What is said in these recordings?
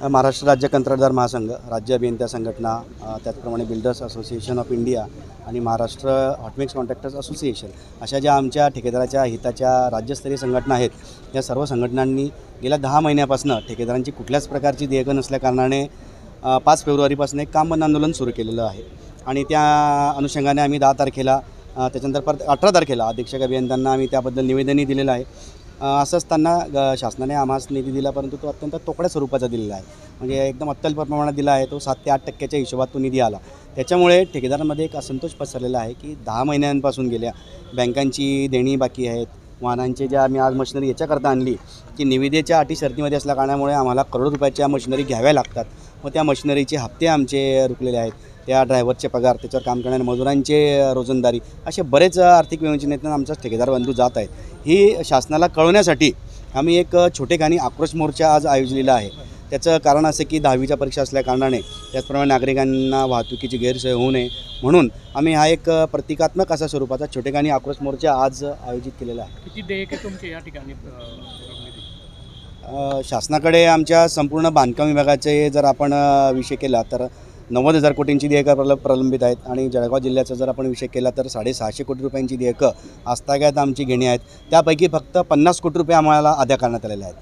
महाराष्ट्र राज्य कंत्राटदार महासंघ, राज्य अभियंता संघटना, त्याचप्रमाणे बिल्डर्स असोसिएशन ऑफ इंडिया आणि महाराष्ट्र हॉटमिक्स कॉन्ट्रॅक्टर्स असोसिएशन अशा ज्या आमच्या ठेकेदाराच्या हिताच्या राज्यस्तरीय संघटना आहेत, या सर्व संघटनांनी गेल्या 10 महिन्यापासून ठेकेदारांची कुठल्याच प्रकारची देयकं नसल्याकारणाने 5 फेब्रुवारीपासून एक काम बंद आंदोलन सुरू केलेलं आहे. आणि त्या अनुषंगाने आम्ही 10 तारखेला त्याच्यानंतर परत 18 तारखेला अधीक्षक अभियंत्यांना आम्ही त्याबद्दल निवेदनही दिलेलं आहे. असं असताना शासनाने आम्हास निधी दिला, परंतु तो अत्यंत तोकड्या स्वरूपाचा दिलेला आहे. म्हणजे एकदम अत्यल्प प्रमाणात दिला आहे. तो 7 ते 8% हिशोबात तो निधी आला. त्याच्यामुळे ठेकेदारांमध्ये एक असंतोष पसरलेला आहे की 10 महिन्यांपासून गेल्या बँकांची देणी बाकी आहेत. वाहनांचे ज्या आम्ही आज मशिनरी याच्याकरता आणली की निविदेच्या अटी शर्तीमध्ये असल्या कारणामुळे आम्हाला करोडो रुपयाच्या मशिनरी घ्याव्या लागतात. मग त्या मशिनरीचे हप्ते आमचे रुकलेले आहेत. त्या ड्रायव्हरचे पगार, त्याच्यावर काम करणाऱ्या मजुरांचे रोजंदारी, असे बरेच आर्थिक विवंचनेतून आमचा ठेकेदार बंधू जात आहेत. ही शासनाला कळवण्यासाठी आम्ही एक छोटेखानी आक्रोश मोर्चा आज आयोजलेला आहे. त्याचं कारण असं की 10वीच्या परीक्षा असल्या कारणाने त्याचप्रमाणे नागरिकांना वाहतुकीची गैरसोय होऊ नये म्हणून आम्ही हा एक प्रतिकात्मक असा स्वरूपाचा छोटेखानी आक्रोश मोर्चा आज आयोजित केलेला आहे. किती देयक आहे तुमचे या ठिकाणी? शासनाकडे आमच्या संपूर्ण बांधकाम विभागाचे जर आपण विषय केला तर 90,000 कोटींची देयकं प्रलंबित आहेत. आणि जळगाव जिल्ह्याचा जर आपण विषय केला तर 650 कोटी रुपयांची देयकं आजतागायत आमची घेणी आहेत. त्यापैकी फक्त 50 कोटी रुपये आम्हाला अदा करण्यात आलेले आहेत.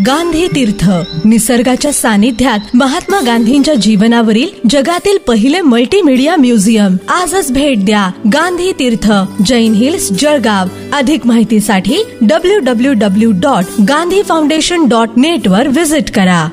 गांधी तीर्थ, निसर्गाच्या सानिध्यात महात्मा गांधींच्या जीवनावरील जगातील पहिले मल्टीमीडिया म्युझियम. आजच भेट द्या. गांधी तीर्थ, जैन हिल्स, जळगाव. अधिक माहितीसाठी www.gandhifoundation.net वर व्हिजिट करा.